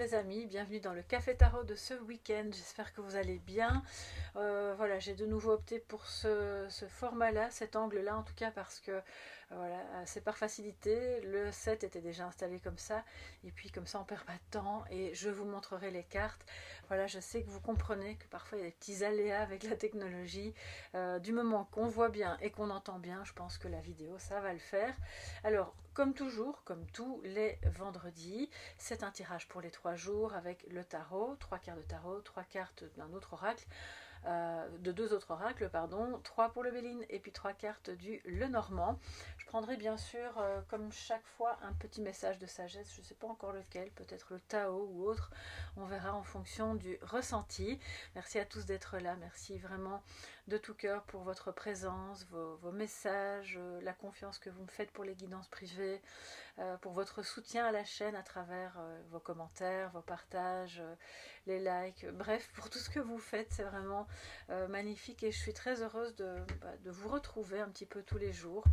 les amis, bienvenue dans le Café Tarot de ce week-end, j'espère que vous allez bien. Voilà, j'ai de nouveau opté pour ce format-là, cet angle-là en tout cas parce que voilà, c'est par facilité, le set était déjà installé comme ça, et puis comme ça on perd pas de temps et je vous montrerai les cartes. Voilà, je sais que vous comprenez que parfois il y a des petits aléas avec la technologie, du moment qu'on voit bien et qu'on entend bien, je pense que la vidéo ça va le faire. Alors, comme toujours, comme tous les vendredis, c'est un tirage pour les 3 jours avec le tarot, 3 cartes de tarot, 3 cartes d'un autre oracle, de 2 autres oracles, pardon, 3 pour le Béline et puis 3 cartes du Lenormand. Je prendrai bien sûr, comme chaque fois, un petit message de sagesse, je ne sais pas encore lequel, peut-être le Tao ou autre, on verra en fonction du ressenti. Merci à tous d'être là, merci vraiment de tout cœur pour votre présence, vos messages, la confiance que vous me faites pour les guidances privées, pour votre soutien à la chaîne à travers vos commentaires, vos partages, les likes, bref, pour tout ce que vous faites, c'est vraiment magnifique et je suis très heureuse de vous retrouver un petit peu tous les jours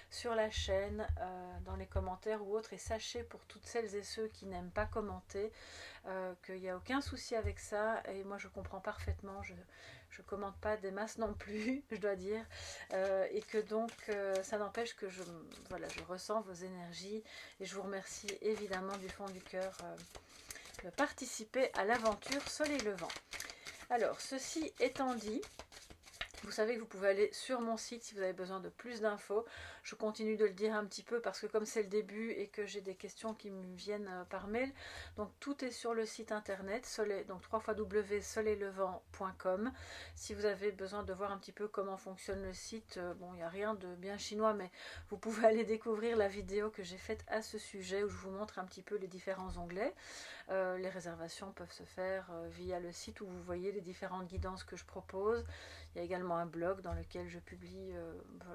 sur la chaîne, dans les commentaires ou autres. Et sachez, pour toutes celles et ceux qui n'aiment pas commenter, qu'il n'y a aucun souci avec ça, et moi je comprends parfaitement, je commente pas des masses non plus, je dois dire, et que donc ça n'empêche que voilà, je ressens vos énergies et je vous remercie évidemment du fond du cœur de participer à l'aventure Soleil Levant. Alors, ceci étant dit, vous savez que vous pouvez aller sur mon site si vous avez besoin de plus d'infos. Je continue de le dire un petit peu parce que comme c'est le début et que j'ai des questions qui me viennent par mail, donc tout est sur le site internet, donc www.soleillevant.com. Si vous avez besoin de voir un petit peu comment fonctionne le site, bon, il n'y a rien de bien chinois, mais vous pouvez aller découvrir la vidéo que j'ai faite à ce sujet où je vous montre un petit peu les différents onglets. Les réservations peuvent se faire via le site où vous voyez les différentes guidances que je propose. Il y a également un blog dans lequel je publie,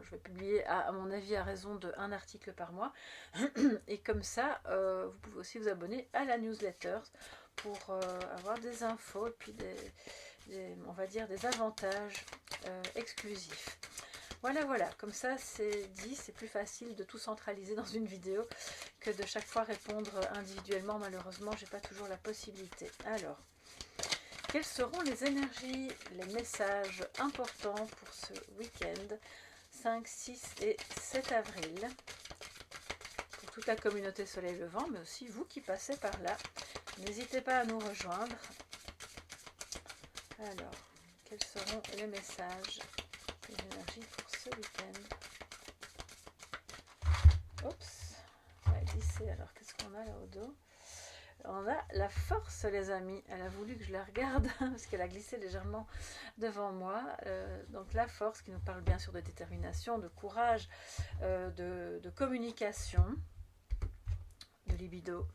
je vais publier à mon avis à raison de 1 article par mois. Et comme ça, vous pouvez aussi vous abonner à la newsletter pour avoir des infos et puis on va dire des avantages exclusifs. Voilà, voilà, comme ça c'est dit, c'est plus facile de tout centraliser dans une vidéo que de chaque fois répondre individuellement. Malheureusement, j'ai pas toujours la possibilité. Alors, quelles seront les énergies, les messages importants pour ce week-end 5, 6 et 7 avril pour toute la communauté Soleil Levant, mais aussi vous qui passez par là. N'hésitez pas à nous rejoindre. Alors, quels seront les messages, les énergies pour ce week-end? Oups, ça a glissé. Alors, qu'est-ce qu'on a là au dos? On a la force, les amis. Elle a voulu que je la regarde parce qu'elle a glissé légèrement devant moi. Donc la force qui nous parle bien sûr de détermination, de courage, de communication, de libido.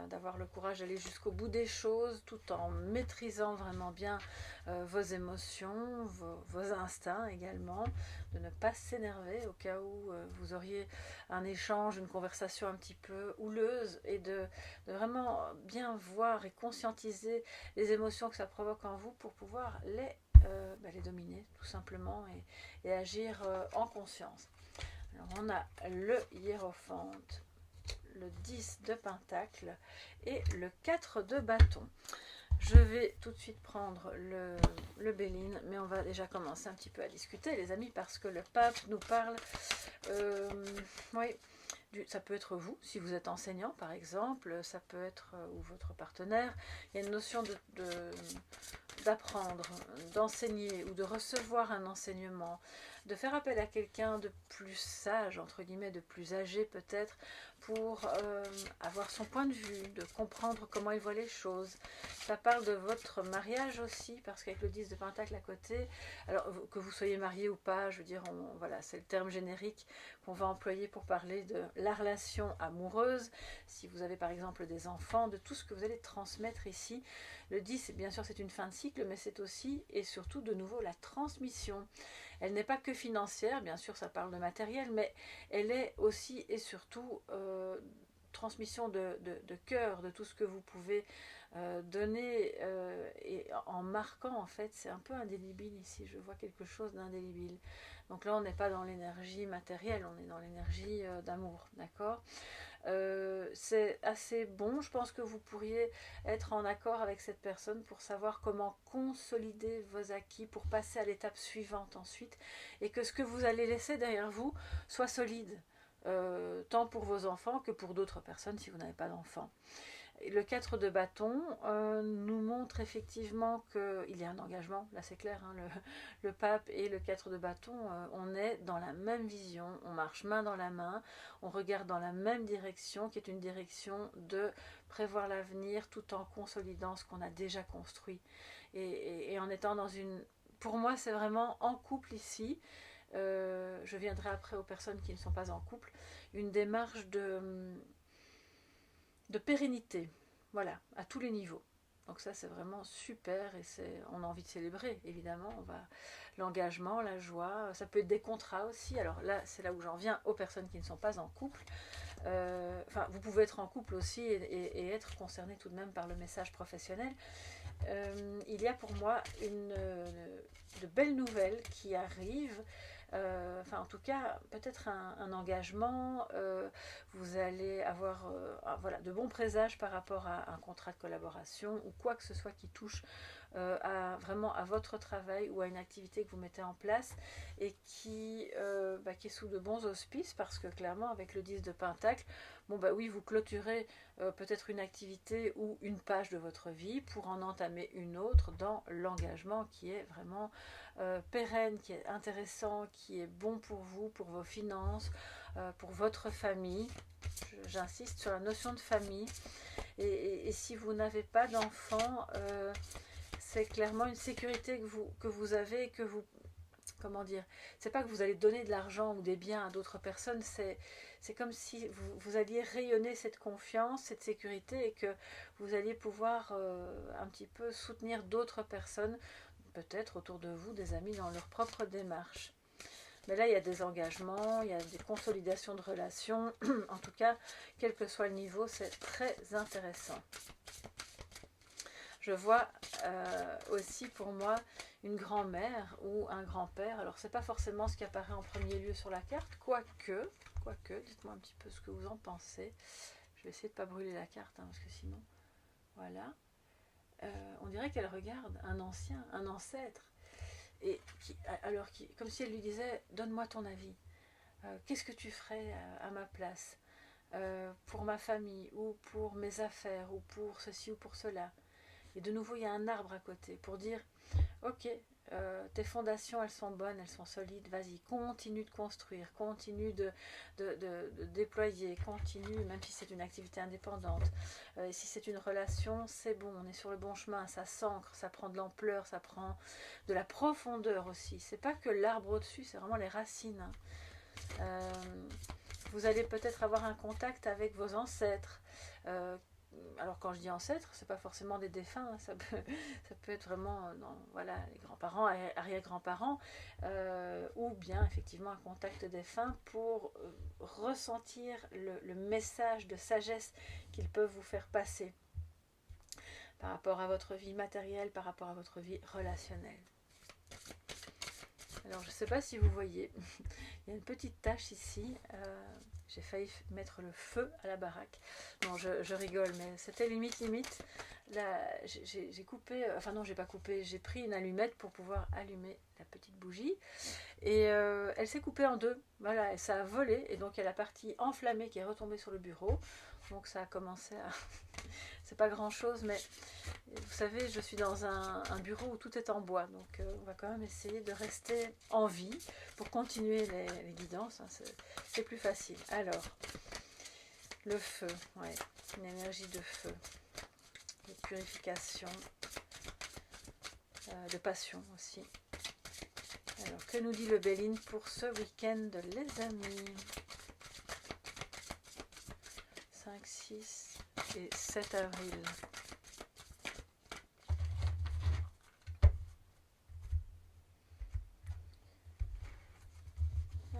D'avoir le courage d'aller jusqu'au bout des choses tout en maîtrisant vraiment bien vos émotions, vos instincts également, de ne pas s'énerver au cas où vous auriez un échange, une conversation un petit peu houleuse et de vraiment bien voir et conscientiser les émotions que ça provoque en vous pour pouvoir les dominer tout simplement et agir en conscience. Alors on a le hiérophante, le 10 de pentacle et le 4 de bâton. Je vais tout de suite prendre le Béline, mais on va déjà commencer un petit peu à discuter, les amis, parce que le pape nous parle, oui, ça peut être vous, si vous êtes enseignant par exemple, ça peut être ou votre partenaire. Il y a une notion d'apprendre, d'enseigner ou de recevoir un enseignement, de faire appel à quelqu'un de plus sage, entre guillemets, de plus âgé peut-être, pour avoir son point de vue, de comprendre comment il voit les choses. Ça parle de votre mariage aussi, parce qu'avec le 10 de pentacle à côté, alors que vous soyez marié ou pas, je veux dire, voilà, c'est le terme générique qu'on va employer pour parler de la relation amoureuse, si vous avez par exemple des enfants, de tout ce que vous allez transmettre ici. Le 10, bien sûr, c'est une fin de cycle, mais c'est aussi et surtout de nouveau la transmission. Elle n'est pas que financière, bien sûr, ça parle de matériel, mais elle est aussi et surtout transmission de cœur, de tout ce que vous pouvez donner, et en marquant, en fait, c'est un peu indélébile ici, je vois quelque chose d'indélébile. Donc là, on n'est pas dans l'énergie matérielle, on est dans l'énergie d'amour, d'accord ? C'est assez bon. Je pense que vous pourriez être en accord avec cette personne pour savoir comment consolider vos acquis pour passer à l'étape suivante ensuite, et que ce que vous allez laisser derrière vous soit solide, tant pour vos enfants que pour d'autres personnes si vous n'avez pas d'enfants. Le 4 de bâton nous montre effectivement qu'il y a un engagement, là c'est clair, hein, le pape et le 4 de bâton, on est dans la même vision, on marche main dans la main, on regarde dans la même direction, qui est une direction de prévoir l'avenir tout en consolidant ce qu'on a déjà construit. Et en étant dans une... Pour moi c'est vraiment en couple ici, je viendrai après aux personnes qui ne sont pas en couple, une démarche de pérennité, voilà, à tous les niveaux. Donc ça c'est vraiment super, et on a envie de célébrer évidemment. L'engagement, la joie, ça peut être des contrats aussi. Alors là c'est là où j'en viens aux personnes qui ne sont pas en couple. Enfin, vous pouvez être en couple aussi et être concerné tout de même par le message professionnel. Il y a pour moi de belles nouvelles qui arrivent. Enfin en tout cas peut-être un engagement, vous allez avoir voilà, de bons présages par rapport à un contrat de collaboration ou quoi que ce soit qui touche vraiment à votre travail ou à une activité que vous mettez en place, et qui est sous de bons auspices, parce que clairement avec le 10 de Pentacle, bon bah oui, vous clôturez peut-être une activité ou une page de votre vie pour en entamer une autre dans l'engagement qui est vraiment pérenne, qui est intéressant, qui est bon pour vous, pour vos finances, pour votre famille. J'insiste sur la notion de famille. Et si vous n'avez pas d'enfants, c'est clairement une sécurité que vous avez, que vous... Comment dire? C'est pas que vous allez donner de l'argent ou des biens à d'autres personnes, c'est comme si vous alliez rayonner cette confiance, cette sécurité, et que vous alliez pouvoir un petit peu soutenir d'autres personnes, peut-être autour de vous, des amis dans leur propre démarche. Mais là, il y a des engagements, il y a des consolidations de relations. En tout cas, quel que soit le niveau, c'est très intéressant. Je vois aussi pour moi une grand-mère ou un grand-père. Alors, c'est pas forcément ce qui apparaît en premier lieu sur la carte, quoique, dites-moi un petit peu ce que vous en pensez. Je vais essayer de ne pas brûler la carte, hein, parce que sinon, voilà. On dirait qu'elle regarde un ancien, un ancêtre, et comme si elle lui disait, donne-moi ton avis, qu'est-ce que tu ferais à ma place, pour ma famille, ou pour mes affaires, ou pour ceci ou pour cela. Et de nouveau il y a un arbre à côté pour dire, ok, tes fondations elles sont bonnes, elles sont solides, vas-y, continue de construire, continue de déployer, continue, même si c'est une activité indépendante, et si c'est une relation, c'est bon, on est sur le bon chemin, ça s'ancre, ça prend de l'ampleur, ça prend de la profondeur aussi. C'est pas que l'arbre au-dessus, c'est vraiment les racines. Vous allez peut-être avoir un contact avec vos ancêtres. Alors quand je dis ancêtres, c'est pas forcément des défunts, hein, ça peut être vraiment voilà, les grands-parents, arrière-grands-parents, ou bien effectivement un contact défunt pour ressentir le message de sagesse qu'ils peuvent vous faire passer par rapport à votre vie matérielle, par rapport à votre vie relationnelle. Alors je ne sais pas si vous voyez, il y a une petite tache ici, j'ai failli mettre le feu à la baraque. Non, je rigole, mais c'était limite. Là, j'ai coupé, enfin non, j'ai pas coupé, j'ai pris une allumette pour pouvoir allumer la petite bougie. Et elle s'est coupée en deux, voilà, et ça a volé, et donc il y a la partie enflammée qui est retombée sur le bureau. Donc ça a commencé à... C'est pas grand chose, mais vous savez, je suis dans un bureau où tout est en bois, donc on va quand même essayer de rester en vie pour continuer les guidances, hein, c'est plus facile. Alors, le feu, ouais, une énergie de feu, de purification, de passion aussi. Alors, que nous dit le Béline pour ce week-end, les amis? 5, 6 et 7 avril.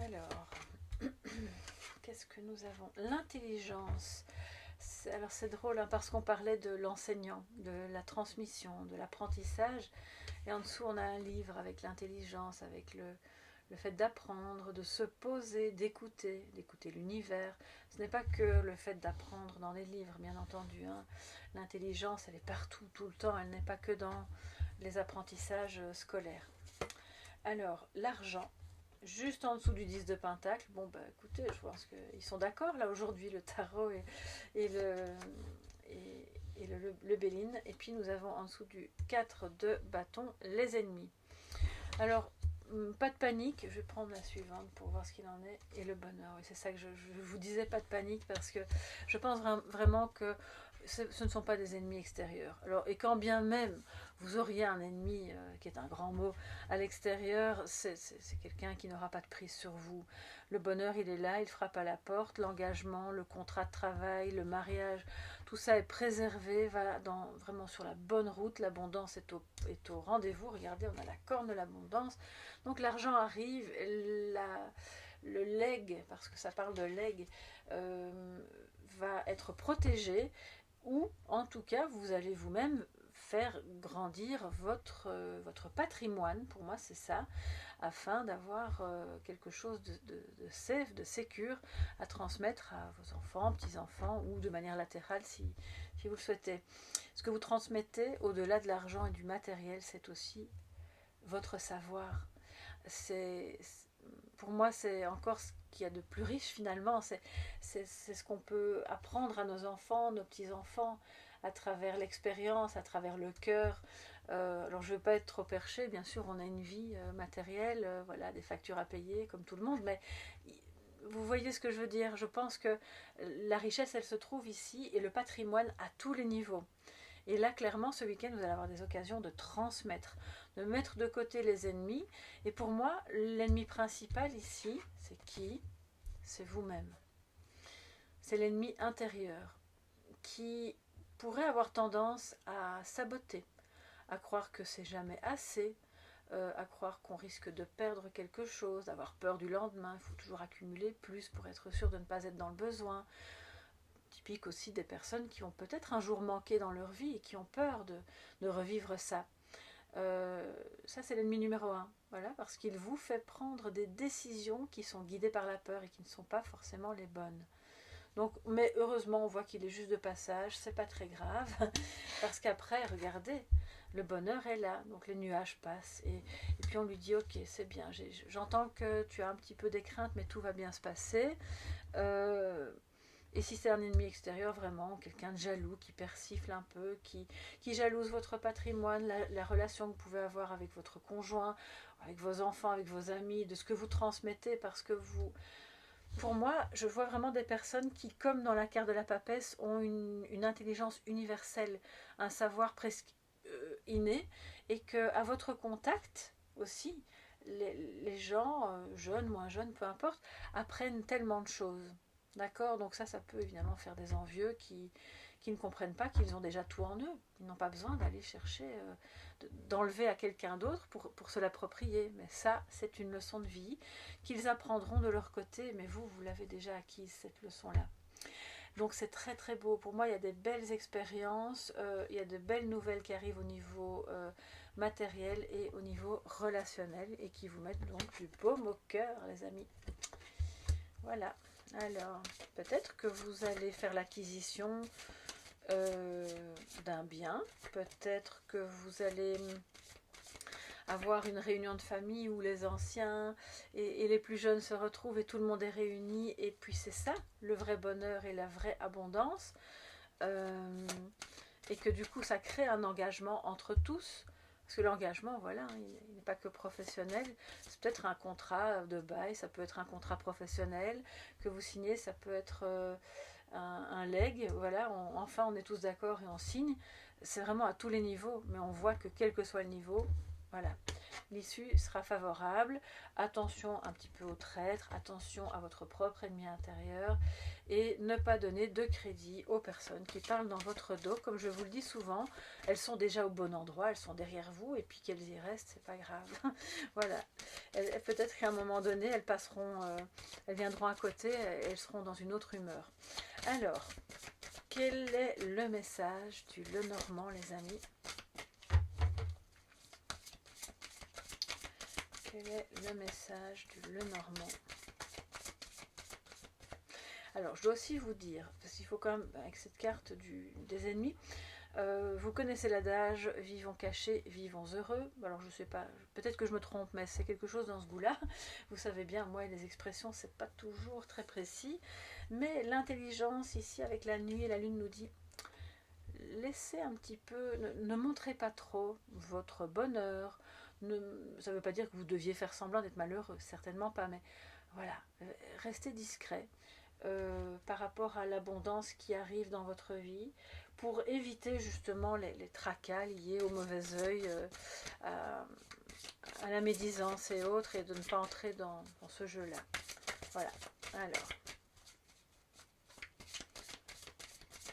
Alors, qu'est-ce que nous avons? L'intelligence. Alors c'est drôle, hein, parce qu'on parlait de l'enseignant, de la transmission, de l'apprentissage. Et en dessous, on a un livre avec l'intelligence, avec le fait d'apprendre, de se poser, d'écouter l'univers. Ce n'est pas que le fait d'apprendre dans les livres, bien entendu, hein. L'intelligence, elle est partout, tout le temps, elle n'est pas que dans les apprentissages scolaires. Alors, l'argent, juste en dessous du 10 de Pentacle. Bon, bah écoutez, je pense qu'ils sont d'accord là aujourd'hui, le tarot et le Béline. Et puis nous avons en dessous du 4 de bâton, les ennemis. Alors, pas de panique, je vais prendre la suivante pour voir ce qu'il en est. Et le bonheur, oui, c'est ça que je vous disais, pas de panique, parce que je pense vraiment que ce ne sont pas des ennemis extérieurs. Alors, et quand bien même vous auriez un ennemi, qui est un grand mot, à l'extérieur, c'est quelqu'un qui n'aura pas de prise sur vous. Le bonheur, il est là, il frappe à la porte, l'engagement, le contrat de travail, le mariage, tout ça est préservé, va vraiment sur la bonne route, l'abondance est au rendez-vous. Regardez, on a la corne de l'abondance, donc l'argent arrive, le legs, parce que ça parle de legs, va être protégé, ou en tout cas vous allez vous-même faire grandir votre patrimoine, pour moi c'est ça, afin d'avoir quelque chose de safe, de sécure à transmettre à vos enfants, petits-enfants, ou de manière latérale si vous le souhaitez. Ce que vous transmettez au-delà de l'argent et du matériel, c'est aussi votre savoir. Pour moi, c'est encore ce qu'il y a de plus riche finalement, c'est ce qu'on peut apprendre à nos enfants, nos petits-enfants, à travers l'expérience, à travers le cœur. Alors je ne veux pas être trop perché, bien sûr on a une vie matérielle, voilà, des factures à payer comme tout le monde, mais vous voyez ce que je veux dire. Je pense que la richesse, elle se trouve ici, et le patrimoine à tous les niveaux. Et là, clairement, ce week-end, vous allez avoir des occasions de transmettre, de mettre de côté les ennemis. Et pour moi, l'ennemi principal ici, c'est qui? C'est vous-même. C'est l'ennemi intérieur qui pourrait avoir tendance à saboter, à croire que c'est jamais assez, à croire qu'on risque de perdre quelque chose, d'avoir peur du lendemain. Il faut toujours accumuler plus pour être sûr de ne pas être dans le besoin. Typique aussi des personnes qui ont peut-être un jour manqué dans leur vie et qui ont peur de revivre ça. Ça, c'est l'ennemi numéro 1, voilà, parce qu'il vous fait prendre des décisions qui sont guidées par la peur et qui ne sont pas forcément les bonnes. Donc, mais heureusement, on voit qu'il est juste de passage, c'est pas très grave, parce qu'après, regardez, le bonheur est là, donc les nuages passent, et puis on lui dit, ok, c'est bien, j'entends que tu as un petit peu des craintes, mais tout va bien se passer. Et si c'est un ennemi extérieur, vraiment, quelqu'un de jaloux, qui persifle un peu, qui jalouse votre patrimoine, la relation que vous pouvez avoir avec votre conjoint, avec vos enfants, avec vos amis, de ce que vous transmettez, parce que vous... Pour moi, je vois vraiment des personnes qui, comme dans la carte de la papesse, ont une intelligence universelle, un savoir presque inné, et qu'à votre contact aussi, les gens, jeunes, moins jeunes, peu importe, apprennent tellement de choses. D'accord? Donc ça peut évidemment faire des envieux qui ne comprennent pas qu'ils ont déjà tout en eux. Ils n'ont pas besoin d'aller chercher, d'enlever à quelqu'un d'autre pour se l'approprier. Mais ça, c'est une leçon de vie qu'ils apprendront de leur côté. Mais vous l'avez déjà acquise, cette leçon-là. Donc c'est très très beau. Pour moi, il y a des belles expériences, il y a de belles nouvelles qui arrivent au niveau matériel et au niveau relationnel et qui vous mettent donc du baume au cœur, les amis. Voilà. Alors, peut-être que vous allez faire l'acquisition d'un bien. Peut-être que vous allez avoir une réunion de famille où les anciens et les plus jeunes se retrouvent et tout le monde est réuni. Et puis c'est ça, le vrai bonheur et la vraie abondance. Et que du coup, ça crée un engagement entre tous. Parce que l'engagement, voilà, il n'est pas que professionnel. C'est peut-être un contrat de bail, ça peut être un contrat professionnel que vous signez, ça peut être un leg. Voilà, enfin, on est tous d'accord et on signe. C'est vraiment à tous les niveaux, mais on voit que quel que soit le niveau, voilà, l'issue sera favorable. Attention un petit peu aux traîtres, attention à votre propre ennemi intérieur et ne pas donner de crédit aux personnes qui parlent dans votre dos. Comme je vous le dis souvent, elles sont déjà au bon endroit, elles sont derrière vous et puis qu'elles y restent, c'est pas grave. Voilà, peut-être qu'à un moment donné, elles passeront, elles viendront à côté et elles seront dans une autre humeur. Alors, quel est le message du Lenormand, les amis? Quel est le message du Lenormand? Alors, je dois aussi vous dire, parce qu'il faut quand même, avec cette carte des ennemis, vous connaissez l'adage « vivons cachés, vivons heureux ». Alors, je ne sais pas, peut-être que je me trompe, mais c'est quelque chose dans ce goût-là. Vous savez bien, moi, les expressions, c'est pas toujours très précis. Mais l'intelligence, ici, avec la nuit et la lune, nous dit « laissez un petit peu, ne montrez pas trop votre bonheur ». Ça ne veut pas dire que vous deviez faire semblant d'être malheureux, certainement pas, mais voilà, restez discret. Par rapport à l'abondance qui arrive dans votre vie, pour éviter justement les tracas liés au mauvais œil, à la médisance et autres, et de ne pas entrer dans ce jeu-là. Voilà. Alors,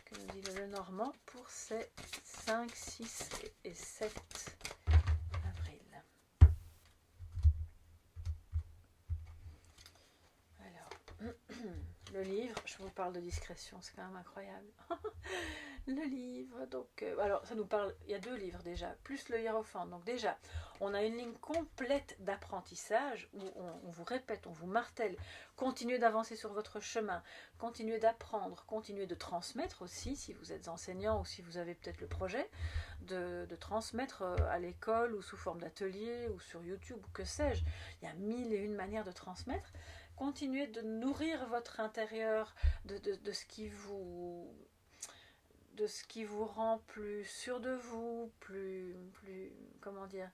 que nous dit le Lenormand pour ces 5, 6 et 7 avril? Alors, le livre, je vous parle de discrétion, c'est quand même incroyable. Le livre, donc, alors ça nous parle, il y a 2 livres déjà, plus le hiérophante. Donc déjà, on a une ligne complète d'apprentissage où on vous répète, on vous martèle, continuez d'avancer sur votre chemin, continuez d'apprendre, continuez de transmettre aussi, si vous êtes enseignant ou si vous avez peut-être le projet, de transmettre à l'école ou sous forme d'atelier ou sur YouTube ou que sais-je. Il y a 1001 manières de transmettre. Continuez de nourrir votre intérieur de ce qui vous rend plus sûr de vous, plus comment dire,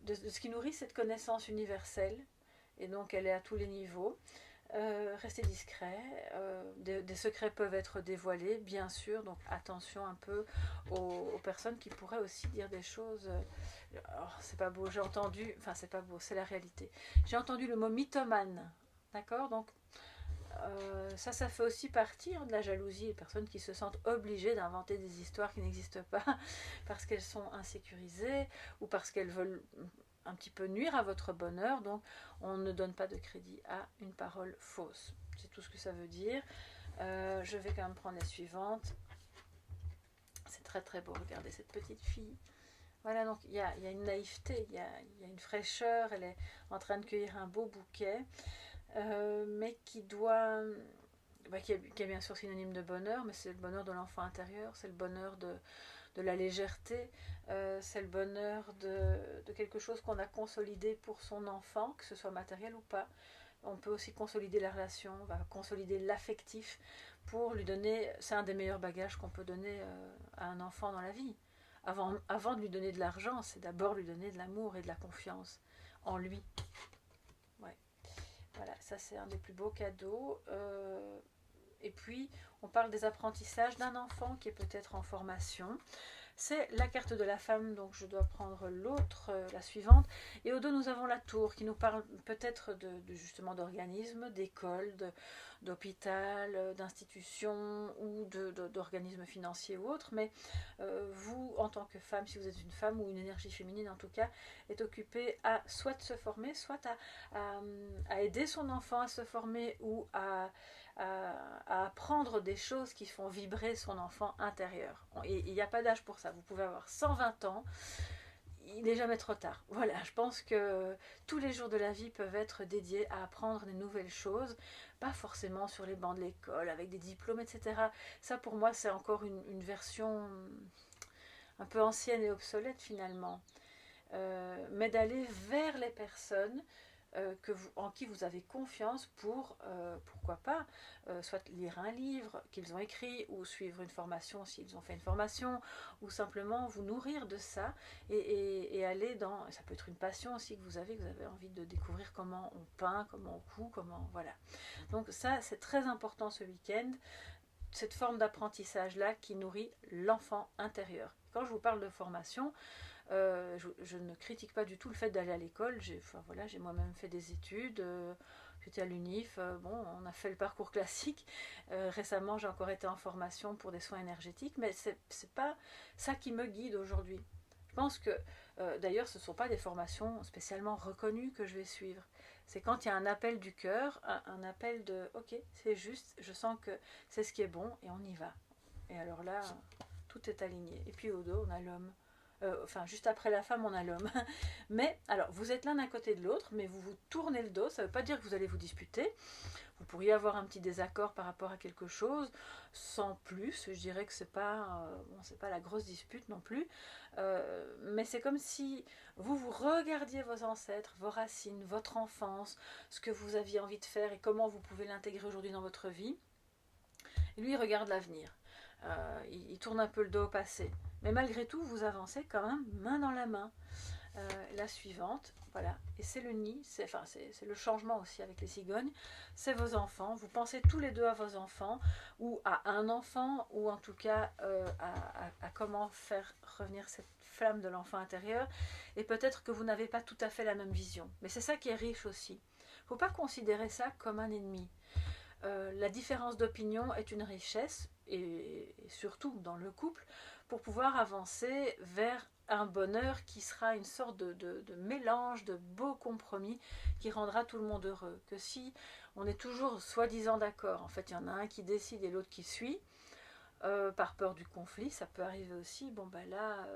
de ce qui nourrit cette connaissance universelle, et donc elle est à tous les niveaux. Restez discret, des secrets peuvent être dévoilés, bien sûr, donc attention un peu aux personnes qui pourraient aussi dire des choses. Alors, c'est pas beau, j'ai entendu, enfin c'est pas beau, c'est la réalité. J'ai entendu le mot mythomane, d'accord, donc ça fait aussi partie de la jalousie, les personnes qui se sentent obligées d'inventer des histoires qui n'existent pas parce qu'elles sont insécurisées ou parce qu'elles veulent un petit peu nuire à votre bonheur. Donc on ne donne pas de crédit à une parole fausse, c'est tout ce que ça veut dire. Je vais quand même prendre les suivantes. C'est très très beau, regardez cette petite fille. Voilà, donc il y a une naïveté, il y a une fraîcheur, elle est en train de cueillir un beau bouquet. Mais qui doit, qui est bien sûr synonyme de bonheur, mais c'est le bonheur de l'enfant intérieur, c'est le bonheur de la légèreté, c'est le bonheur de quelque chose qu'on a consolidé pour son enfant, que ce soit matériel ou pas. On peut aussi consolider la relation, on va consolider l'affectif pour lui donner, c'est un des meilleurs bagages qu'on peut donner à un enfant dans la vie. Avant de lui donner de l'argent, c'est d'abord lui donner de l'amour et de la confiance en lui. Voilà, ça c'est un des plus beaux cadeaux. Et puis, on parle des apprentissages d'un enfant qui est peut-être en formation. C'est la carte de la femme, donc je dois prendre l'autre, la suivante. Et au dos, nous avons la tour qui nous parle peut-être justement d'organismes, d'écoles, d'hôpital, d'institutions ou d'organismes financiers ou autres. Mais vous, en tant que femme, si vous êtes une femme ou une énergie féminine en tout cas, est occupée à soit de se former, soit à aider son enfant à se former ou à apprendre des choses qui font vibrer son enfant intérieur. Et il n'y a pas d'âge pour ça. Vous pouvez avoir 120 ans, il n'est jamais trop tard. Voilà, je pense que tous les jours de la vie peuvent être dédiés à apprendre des nouvelles choses, pas forcément sur les bancs de l'école, avec des diplômes, etc. Ça, pour moi, c'est encore une version un peu ancienne et obsolète, finalement. Mais d'aller vers les personnes en qui vous avez confiance pour, pourquoi pas, soit lire un livre qu'ils ont écrit ou suivre une formation s'ils ont fait une formation, ou simplement vous nourrir de ça et aller dans, ça peut être une passion aussi que vous avez envie de découvrir comment on peint, comment on coud, comment, voilà. Donc ça, c'est très important ce week-end, cette forme d'apprentissage-là qui nourrit l'enfant intérieur. Quand je vous parle de formation, je ne critique pas du tout le fait d'aller à l'école. J'ai moi-même fait des études. J'étais à l'UNIF. On a fait le parcours classique. Récemment, j'ai encore été en formation pour des soins énergétiques, mais c'est pas ça qui me guide aujourd'hui. Je pense que, d'ailleurs, ce ne sont pas des formations spécialement reconnues que je vais suivre. C'est quand il y a un appel du cœur, un appel de « Ok, c'est juste, je sens que c'est ce qui est bon et on y va ». Et alors là, tout est aligné. Et puis au dos, on a l'homme. Enfin, juste après la femme, on a l'homme. Mais, alors, vous êtes l'un d'un côté de l'autre, mais vous vous tournez le dos. Ça ne veut pas dire que vous allez vous disputer. Vous pourriez avoir un petit désaccord par rapport à quelque chose, sans plus. Je dirais que c'est pas, bon, c'est pas la grosse dispute non plus. Mais c'est comme si vous regardiez vos ancêtres, vos racines, votre enfance, ce que vous aviez envie de faire et comment vous pouvez l'intégrer aujourd'hui dans votre vie. Et lui, il regarde l'avenir. Il tourne un peu le dos au passé. Mais malgré tout, vous avancez quand même main dans la main. La suivante, voilà, et c'est le nid, c'est le changement aussi avec les cigognes, c'est vos enfants, vous pensez tous les deux à vos enfants, ou à un enfant, ou en tout cas à comment faire revenir cette flamme de l'enfant intérieur, et peut-être que vous n'avez pas tout à fait la même vision, mais c'est ça qui est riche aussi. Il ne faut pas considérer ça comme un ennemi. La différence d'opinion est une richesse, et surtout dans le couple, pour pouvoir avancer vers un bonheur qui sera une sorte de mélange, de beaux compromis qui rendra tout le monde heureux. Que si on est toujours soi-disant d'accord, en fait il y en a un qui décide et l'autre qui suit, par peur du conflit, ça peut arriver aussi, bon ben là,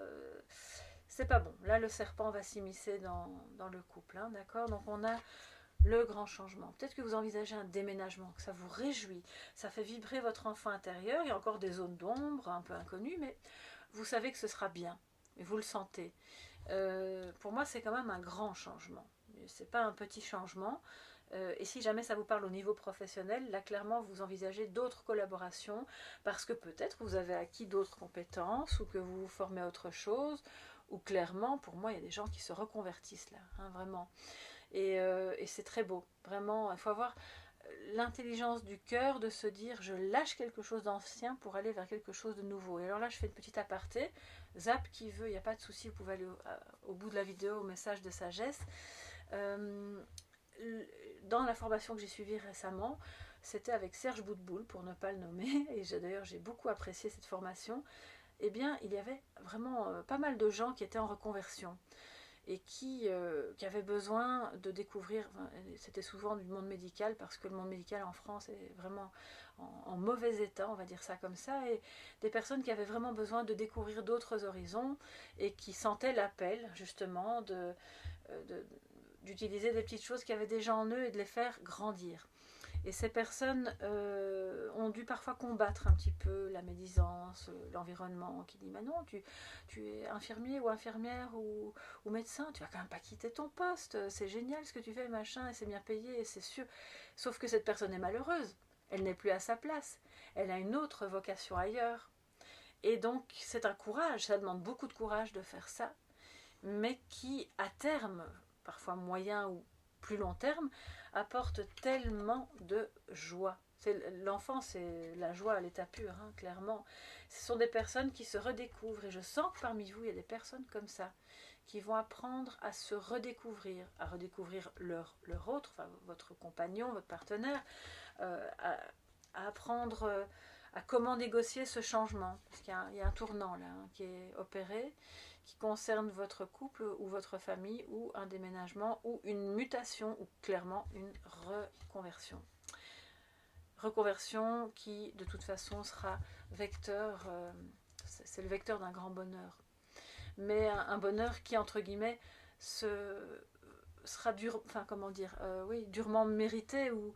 c'est pas bon. Là le serpent va s'immiscer dans le couple, hein, d'accord. Donc on a le grand changement. Peut-être que vous envisagez un déménagement, que ça vous réjouit, ça fait vibrer votre enfant intérieur, il y a encore des zones d'ombre un peu inconnues, mais vous savez que ce sera bien, et vous le sentez. Pour moi, c'est quand même un grand changement. C'est pas un petit changement. Et si jamais ça vous parle au niveau professionnel, là clairement vous envisagez d'autres collaborations parce que peut-être vous avez acquis d'autres compétences ou que vous vous formez à autre chose, ou clairement, pour moi, il y a des gens qui se reconvertissent là, hein, vraiment. Et c'est très beau, vraiment. Il faut avoir l'intelligence du cœur de se dire je lâche quelque chose d'ancien pour aller vers quelque chose de nouveau. Et alors là je fais une petite aparté, zap qui veut, il n'y a pas de souci, vous pouvez aller au bout de la vidéo au message de sagesse. Dans la formation que j'ai suivie récemment, c'était avec Serge Boutboul pour ne pas le nommer, et d'ailleurs j'ai beaucoup apprécié cette formation. Eh bien il y avait vraiment pas mal de gens qui étaient en reconversion et qui avaient besoin de découvrir, c'était souvent du monde médical, parce que le monde médical en France est vraiment en mauvais état, on va dire ça comme ça, et des personnes qui avaient vraiment besoin de découvrir d'autres horizons, et qui sentaient l'appel justement d'utiliser des petites choses qui avaient déjà en eux et de les faire grandir. Et ces personnes ont dû parfois combattre un petit peu la médisance, l'environnement qui dit mais non, tu es infirmier ou infirmière ou médecin, tu vas quand même pas quitter ton poste, c'est génial ce que tu fais, machin, et c'est bien payé, et c'est sûr. Sauf que cette personne est malheureuse, elle n'est plus à sa place, elle a une autre vocation ailleurs. Et donc c'est un courage, ça demande beaucoup de courage de faire ça, mais qui à terme, parfois moyen ou plus long terme, apporte tellement de joie. L'enfant, c'est la joie à l'état pur, hein, clairement. Ce sont des personnes qui se redécouvrent, et je sens que parmi vous, il y a des personnes comme ça, qui vont apprendre à se redécouvrir, à redécouvrir leur autre, enfin, votre compagnon, votre partenaire, à apprendre à comment négocier ce changement. Parce qu'il y a un tournant là, hein, qui est opéré, qui concerne votre couple ou votre famille, ou un déménagement, ou une mutation, ou clairement une reconversion. Reconversion qui, de toute façon, sera vecteur, c'est le vecteur d'un grand bonheur. Mais un bonheur qui, entre guillemets, sera durement mérité, ou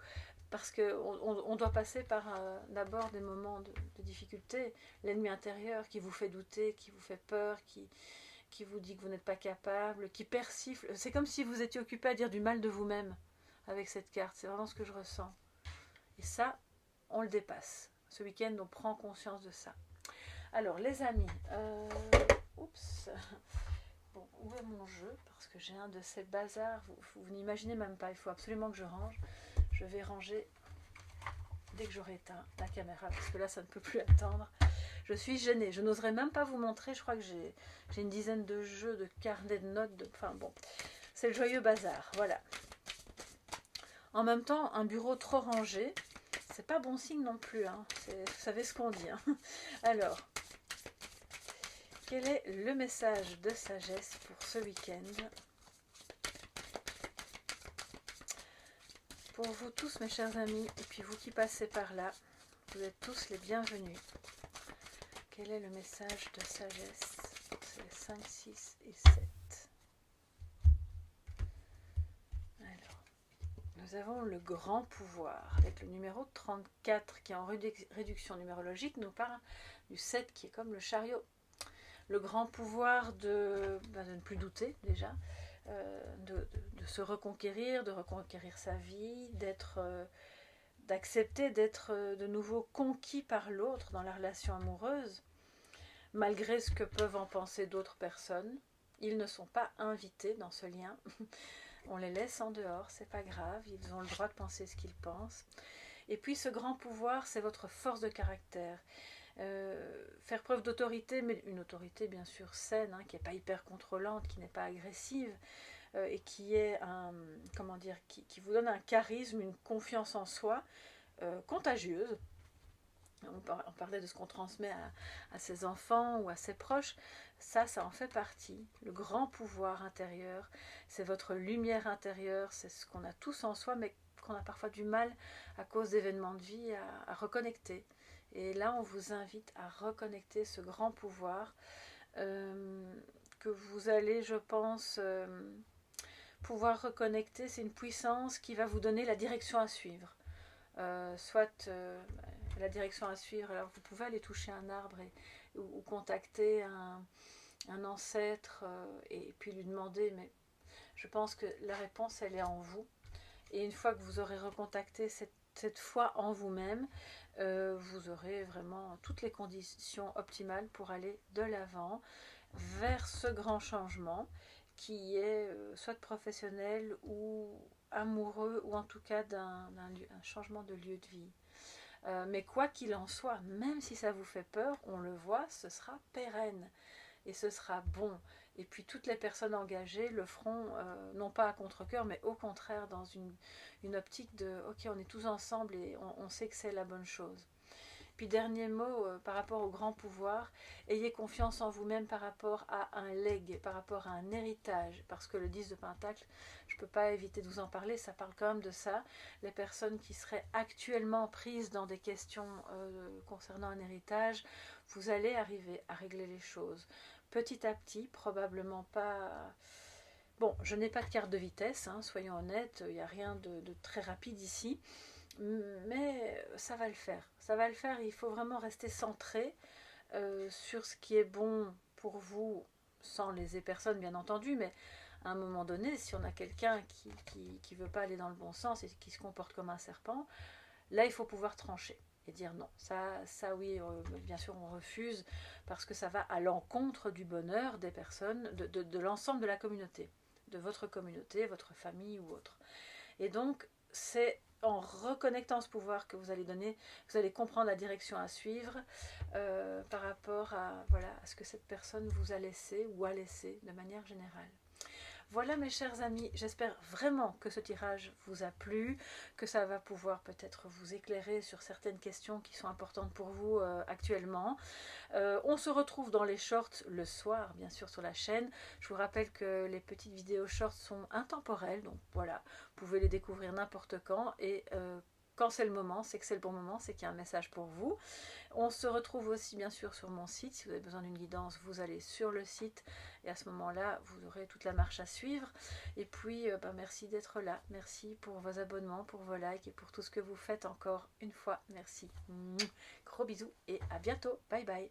parce qu'on doit passer par d'abord des moments de difficulté, l'ennemi intérieur qui vous fait douter, qui vous fait peur, qui vous dit que vous n'êtes pas capable, qui persifle. C'est comme si vous étiez occupé à dire du mal de vous-même avec cette carte, c'est vraiment ce que je ressens. Et ça, on le dépasse. Ce week-end, on prend conscience de ça. Alors, les amis, oups, bon, où est mon jeu? Parce que j'ai un de ces bazars, vous n'imaginez même pas, il faut absolument que je range. Je vais ranger dès que j'aurai éteint la caméra, parce que là, ça ne peut plus attendre. Je suis gênée, je n'oserais même pas vous montrer, je crois que j'ai une dizaine de jeux, de carnets de notes, enfin bon, c'est le joyeux bazar, voilà. En même temps, un bureau trop rangé, c'est pas bon signe non plus, hein. Vous savez ce qu'on dit, hein. Alors, quel est le message de sagesse pour ce week-end? Pour vous tous, mes chers amis, et puis vous qui passez par là, vous êtes tous les bienvenus. Quel est le message de sagesse pour ce 5, 6 et 7. Alors, nous avons le grand pouvoir avec le numéro 34 qui est en réduction numérologique nous parle du 7 qui est comme le chariot. Le grand pouvoir de ne plus douter déjà, de se reconquérir, de reconquérir sa vie, d'accepter d'être de nouveau conquis par l'autre dans la relation amoureuse, malgré ce que peuvent en penser d'autres personnes. Ils ne sont pas invités dans ce lien. On les laisse en dehors, c'est pas grave, ils ont le droit de penser ce qu'ils pensent. Et puis ce grand pouvoir, c'est votre force de caractère. Faire preuve d'autorité, mais une autorité bien sûr saine, hein, qui n'est pas hyper contrôlante, qui n'est pas agressive, et qui est qui vous donne un charisme, une confiance en soi contagieuse. On parlait de ce qu'on transmet à ses enfants ou à ses proches, ça en fait partie. Le grand pouvoir intérieur, c'est votre lumière intérieure, c'est ce qu'on a tous en soi, mais qu'on a parfois du mal à cause d'événements de vie à reconnecter. Et là, on vous invite à reconnecter ce grand pouvoir que vous allez, je pense, pouvoir reconnecter. C'est une puissance qui va vous donner la direction à suivre. Soit la direction à suivre, alors vous pouvez aller toucher un arbre ou contacter un ancêtre et puis lui demander, mais je pense que la réponse, elle est en vous. Et une fois que vous aurez recontacté cette foi en vous-même, vous aurez vraiment toutes les conditions optimales pour aller de l'avant vers ce grand changement qui est soit professionnel ou amoureux ou en tout cas d'un changement de lieu de vie. Mais quoi qu'il en soit, même si ça vous fait peur, on le voit, ce sera pérenne et ce sera bon. Et puis toutes les personnes engagées le feront, non pas à contre-cœur, mais au contraire dans une optique de « ok, on est tous ensemble et on sait que c'est la bonne chose ». Puis dernier mot, par rapport au grand pouvoir, ayez confiance en vous-même par rapport à un legs, par rapport à un héritage, parce que le 10 de Pentacle, je ne peux pas éviter de vous en parler, ça parle quand même de ça. Les personnes qui seraient actuellement prises dans des questions concernant un héritage, vous allez arriver à régler les choses. Petit à petit, probablement pas... Bon, je n'ai pas de carte de vitesse, hein, soyons honnêtes, il n'y a rien de très rapide ici, mais ça va le faire. Ça va le faire, il faut vraiment rester centré sur ce qui est bon pour vous, sans léser personne bien entendu, mais à un moment donné, si on a quelqu'un qui veut pas aller dans le bon sens et qui se comporte comme un serpent, là il faut pouvoir trancher et dire non, ça oui, bien sûr on refuse, parce que ça va à l'encontre du bonheur des personnes, de l'ensemble de la communauté, de votre communauté, votre famille ou autre. Et donc c'est en reconnectant ce pouvoir que vous allez donner, vous allez comprendre la direction à suivre par rapport à ce que cette personne vous a laissé ou a laissé de manière générale. Voilà mes chers amis, j'espère vraiment que ce tirage vous a plu, que ça va pouvoir peut-être vous éclairer sur certaines questions qui sont importantes pour vous actuellement. On se retrouve dans les shorts le soir, bien sûr, sur la chaîne. Je vous rappelle que les petites vidéos shorts sont intemporelles, donc voilà, vous pouvez les découvrir n'importe quand et quand c'est le moment, c'est que c'est le bon moment, c'est qu'il y a un message pour vous. On se retrouve aussi bien sûr sur mon site. Si vous avez besoin d'une guidance, vous allez sur le site et à ce moment-là, vous aurez toute la marche à suivre. Et puis, merci d'être là. Merci pour vos abonnements, pour vos likes et pour tout ce que vous faites encore une fois. Merci. Gros bisous et à bientôt. Bye bye.